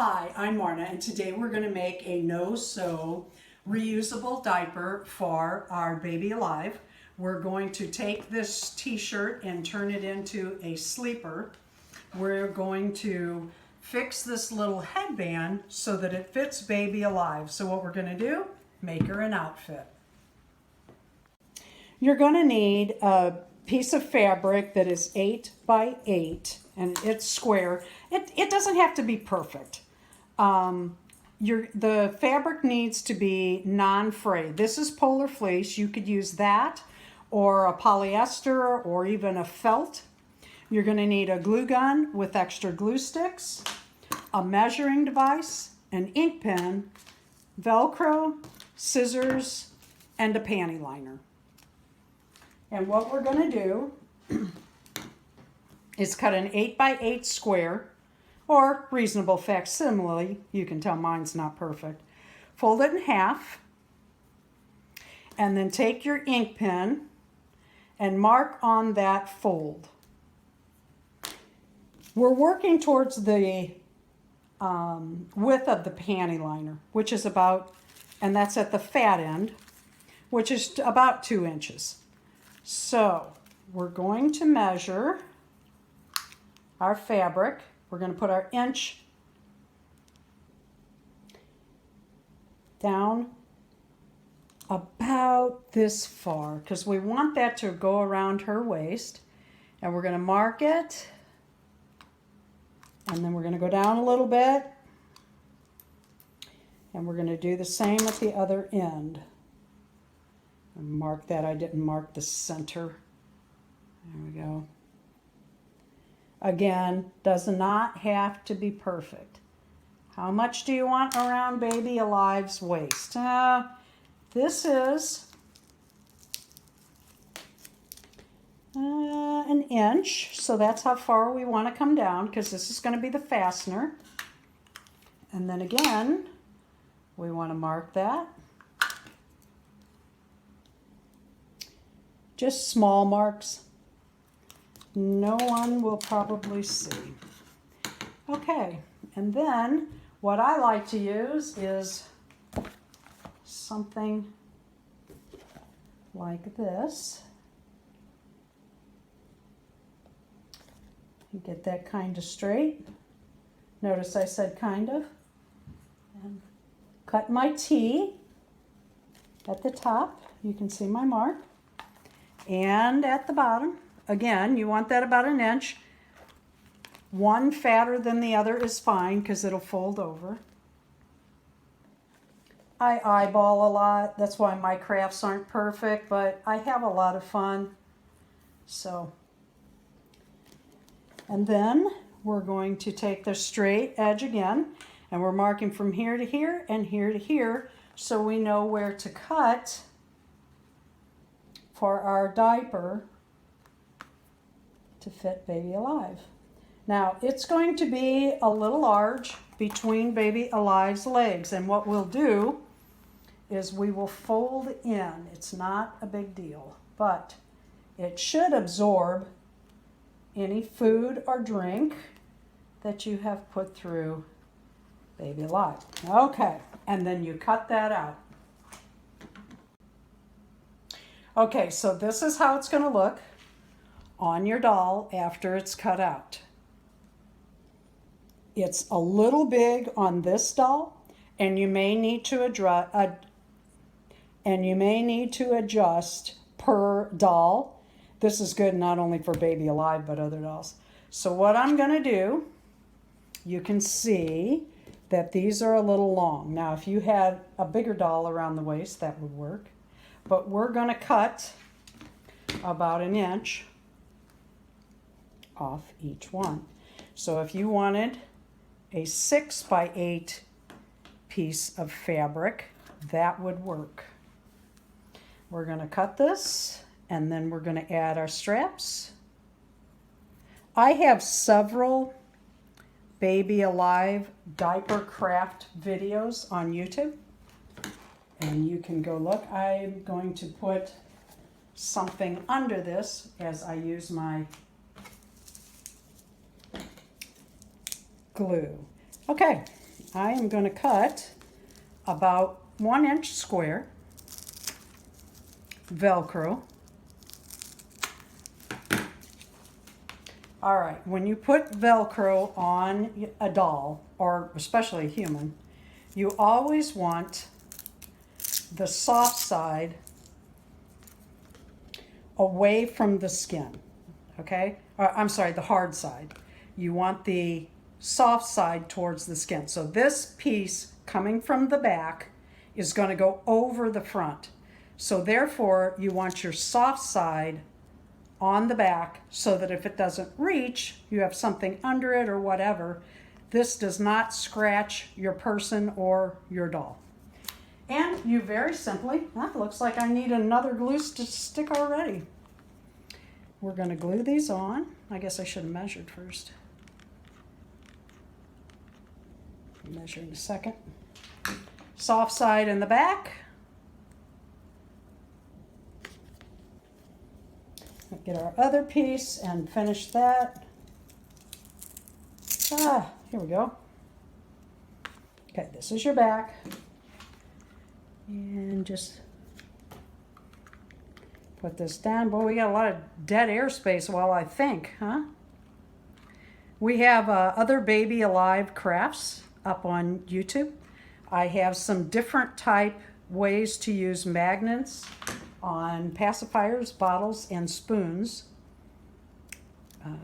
Hi, I'm Marna, and today we're going to make a no-sew reusable diaper for our baby alive. We're going to take this t-shirt and turn it into a sleeper. We're going to fix this little headband so that it fits baby alive. So what we're going to do, make her an outfit. You're going to need a piece of fabric that is 8 by 8 and it's square. It doesn't have to be perfect. The fabric needs to be non-fray. This is polar fleece. You could use that or a polyester or even a felt. You're going to need a glue gun with extra glue sticks, a measuring device, an ink pen, Velcro, scissors, and a panty liner. And what we're going to do is cut an 8 by 8 square or reasonable facsimile. You can tell mine's not perfect. Fold it in half and then take your ink pen and mark on that fold. We're working towards the width of the panty liner, which is about, and that's at the fat end, which is about 2 inches. So we're going to measure our fabric. We're going to put our inch down about this far because we want that to go around her waist. And we're going to mark it. And then we're going to go down a little bit. And we're going to do the same at the other end. And mark that. I didn't mark the center. There we go. Again, does not have to be perfect. How much do you want around baby alive's waist? This is an inch, so that's how far we want to come down because this is going to be the fastener. And then again, we want to mark that. Just small marks. No one will probably see. Okay, and then what I like to use is something like this. You get that kind of straight. Notice I said kind of. And cut my T at the top. You can see my mark. And at the bottom. Again, you want that about an inch. One fatter than the other is fine because it'll fold over. I eyeball a lot. That's why my crafts aren't perfect, but I have a lot of fun. So, and then we're going to take the straight edge again, and we're marking from here to here and here to here so we know where to cut for our diaper to fit baby alive. Now it's going to be a little large between baby alive's legs, and what we'll do is we will fold in. It's not a big deal, but it should absorb any food or drink that you have put through baby alive. Okay, and then you cut that out. Okay, so this is how it's going to look on your doll after it's cut out. It's a little big on this doll, and you may need to adjust per doll. This is good not only for baby alive but other dolls. So what I'm going to do, you can see that these are a little long. Now if you had a bigger doll around the waist, that would work. But we're going to cut about an inch off each one. So if you wanted a 6 by 8 piece of fabric, that would work. We're going to cut this and then we're going to add our straps. I have several baby alive diaper craft videos on YouTube, and you can go look. I'm going to put something under this as I use my glue. Okay, I am going to cut about 1 inch square Velcro. All right, when you put Velcro on a doll, or especially a human, you always want the soft side away from the skin, okay? I'm sorry, the hard side. You want the soft side towards the skin. So this piece coming from the back is going to go over the front. So therefore, you want your soft side on the back so that if it doesn't reach, you have something under it or whatever. This does not scratch your person or your doll. And you very simply, that looks like I need another glue stick already. We're going to glue these on. I guess I should have measured first. I'll measure in a second. Soft side in the back. Get our other piece and finish that. Here we go. Okay, this is your back. And just put this down. Boy, we got a lot of dead airspace while I think, huh? We have other baby alive crafts up on YouTube. I have some different type ways to use magnets on pacifiers, bottles, and spoons.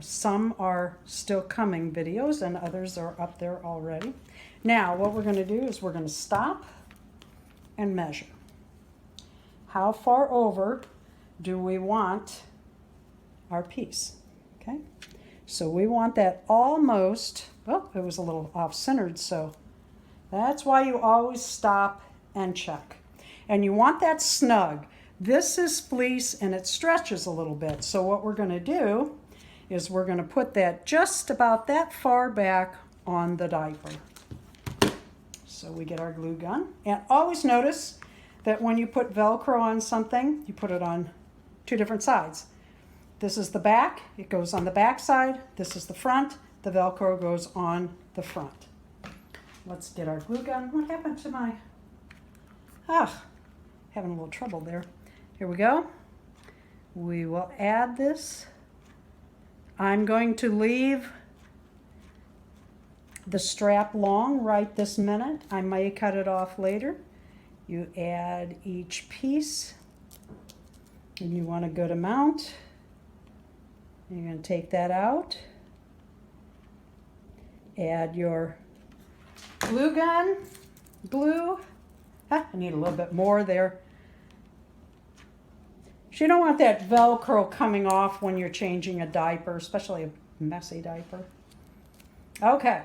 Some are still coming videos and others are up there already. Now, what we're going to do is we're going to stop and measure. How far over do we want our piece? Okay, so we want that almost, well, it was a little off-centered, so that's why you always stop and check. And you want that snug. This is fleece and it stretches a little bit. So what we're going to do is we're going to put that just about that far back on the diaper. So we get our glue gun. And always notice that when you put Velcro on something, you put it on 2 different sides. This is the back. It goes on the back side. This is the front. The Velcro goes on the front. Let's get our glue gun. What happened to my... having a little trouble there. Here we go. We will add this. I'm going to leave the strap long right this minute. I may cut it off later. You add each piece and you want a good amount. You're going to take that out. Add your glue gun, glue. I need a little bit more there. You don't want that Velcro coming off when you're changing a diaper, especially a messy diaper. Okay.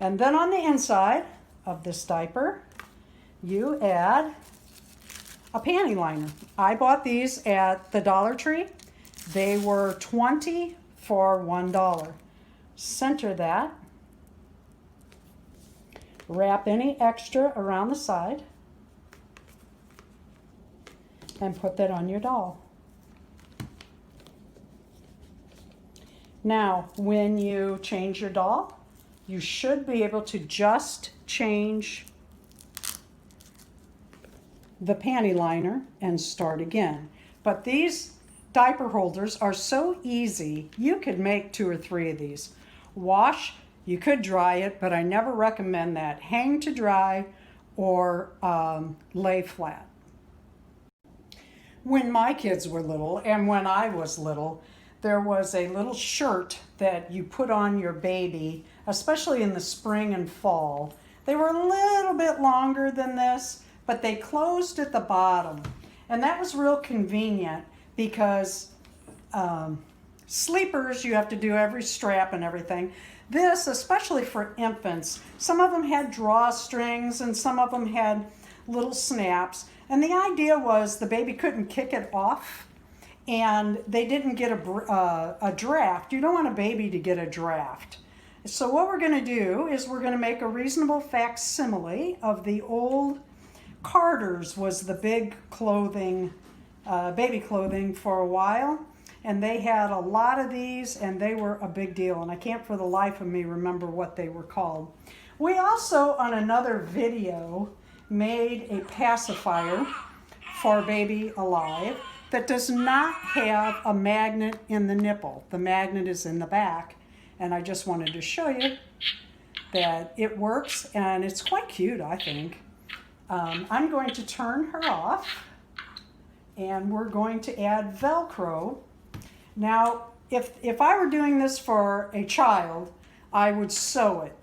And then on the inside of this diaper, you add a panty liner. I bought these at the Dollar Tree. They were $20 for $1. Center that. Wrap any extra around the side. And put that on your doll. Now, when you change your doll, you should be able to just change the panty liner and start again. But these diaper holders are so easy, you could make 2 or 3 of these. Wash, you could dry it, but I never recommend that. Hang to dry or lay flat. When my kids were little, and when I was little, there was a little shirt that you put on your baby, especially in the spring and fall. They were a little bit longer than this, but they closed at the bottom. And that was real convenient because sleepers, you have to do every strap and everything. This, especially for infants, some of them had drawstrings and some of them had little snaps. And the idea was the baby couldn't kick it off and they didn't get a draft. You don't want a baby to get a draft. So what we're going to do is we're going to make a reasonable facsimile of the old Carter's was the big clothing, baby clothing for a while. and they had a lot of these, and they were a big deal, and I can't for the life of me remember what they were called. We also, on another video, made a pacifier for Baby Alive that does not have a magnet in the nipple. The magnet is in the back, and I just wanted to show you that it works, and it's quite cute, I think. I'm going to turn her off, and we're going to add Velcro. Now, if I were doing this for a child, I would sew it,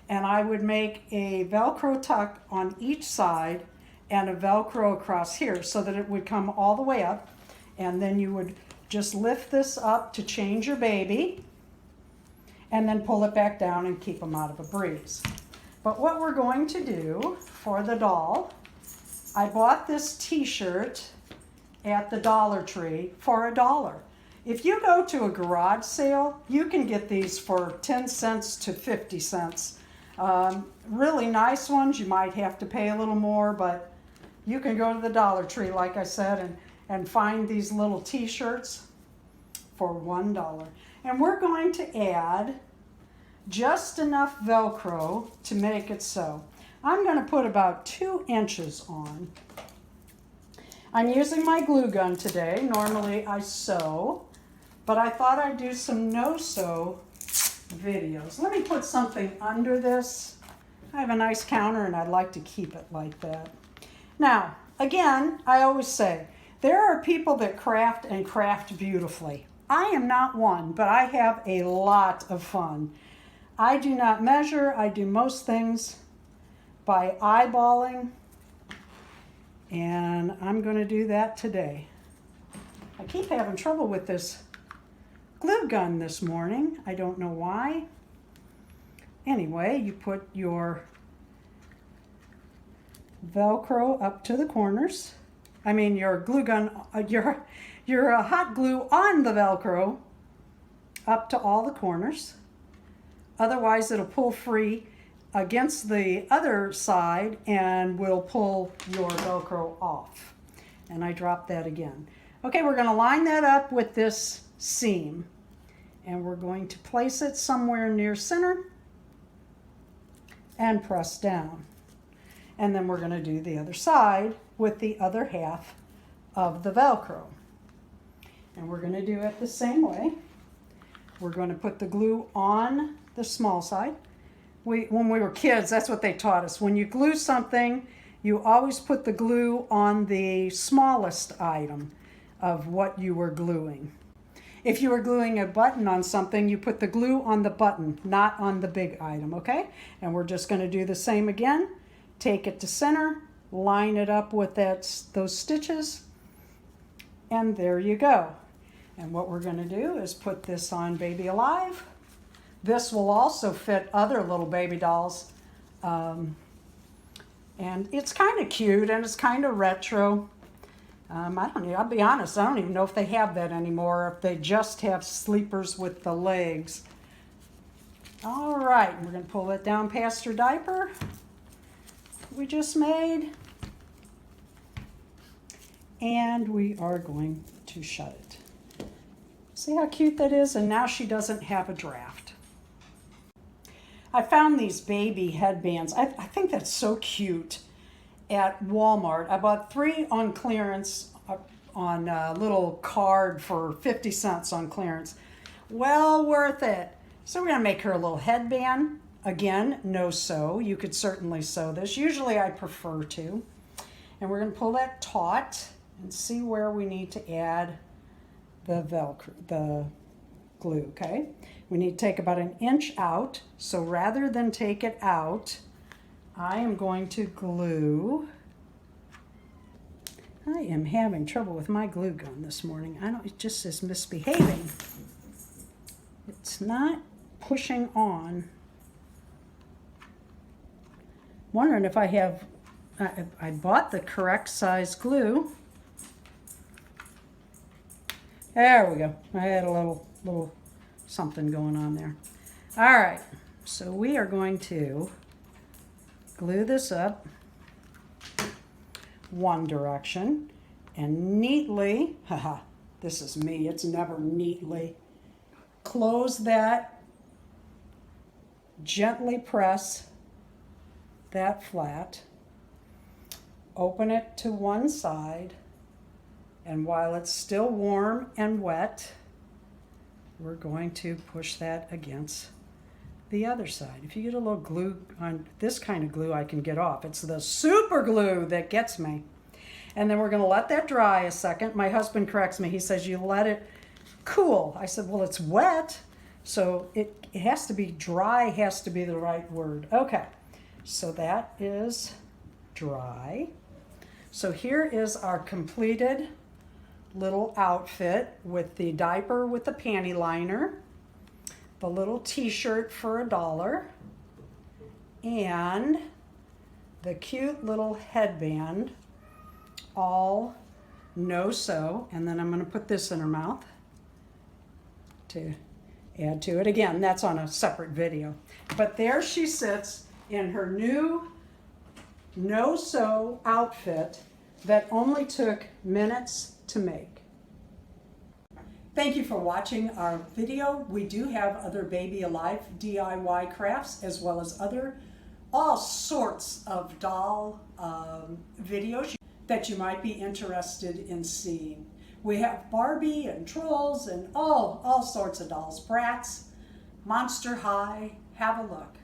and I would make a Velcro tuck on each side and a Velcro across here so that it would come all the way up, and then you would just lift this up to change your baby and then pull it back down and keep them out of a breeze. But what we're going to do for the doll, I bought this t-shirt at the Dollar Tree for $1. If you go to a garage sale, you can get these for 10 cents to 50 cents. Really nice ones, you might have to pay a little more, but you can go to the Dollar Tree, like I said, and find these little t-shirts for $1. And we're going to add just enough Velcro to make it so. I'm going to put about 2 inches on. I'm using my glue gun today. Normally I sew, but I thought I'd do some no-sew videos. Let me put something under this. I have a nice counter and I'd like to keep it like that. Now, again, I always say, there are people that craft and craft beautifully. I am not one, but I have a lot of fun. I do not measure. I do most things by eyeballing, and I'm going to do that today. I keep having trouble with this glue gun this morning. I don't know why. Anyway, you put your Velcro up to the corners. I mean your glue gun, your hot glue on the Velcro up to all the corners. Otherwise it'll pull free against the other side and will pull your Velcro off. And I dropped that again. Okay, we're going to line that up with this seam, and we're going to place it somewhere near center and press down. And then we're going to do the other side with the other half of the Velcro. And we're going to do it the same way. We're going to put the glue on the small side. When we were kids, that's what they taught us. When you glue something, you always put the glue on the smallest item of what you were gluing. If you were gluing a button on something, you put the glue on the button, not on the big item, okay? And we're just going to do the same again. Take it to center, line it up with those stitches, and there you go. And what we're going to do is put this on Baby Alive. This will also fit other little baby dolls. And it's kind of cute and it's kind of retro. I'll be honest, I don't even know if they have that anymore, if they just have sleepers with the legs. All right, we're going to pull it down past her diaper we just made. And we are going to shut it. See how cute that is? And now she doesn't have a draft. I found these baby headbands. I think that's so cute at Walmart. I bought 3 on clearance on a little card for 50 cents on clearance. Well worth it. So we're going to make her a little headband. Again, no sew. You could certainly sew this. Usually I prefer to. And we're going to pull that taut and see where we need to add the Velcro, the glue, okay? We need to take about 1 inch out. So rather than take it out, I am going to glue. I am having trouble with my glue gun this morning. It just is misbehaving. It's not pushing on. Wondering if I bought the correct size glue. There we go. I had a little something going on there. All right, so we are going to glue this up one direction and neatly This is me, it's never neatly. Close that, gently press that flat, open it to one side, and while it's still warm and wet, we're going to push that against the other side. If you get a little glue on, this kind of glue I can get off. It's the super glue that gets me. And then we're going to let that dry a second. My husband corrects me. He says, you let it cool. I said, well, it's wet, so it has to be dry, has to be the right word. Okay, so that is dry. So here is our completed little outfit with the diaper with the panty liner, the little t-shirt for $1, and the cute little headband, all no-sew. And then I'm going to put this in her mouth to add to it. Again, that's on a separate video. But there she sits in her new no-sew outfit that only took minutes to make. Thank you for watching our video. We do have other Baby Alive DIY crafts, as well as all sorts of doll videos that you might be interested in seeing. We have Barbie and Trolls and all sorts of dolls, Bratz, Monster High. Have a look.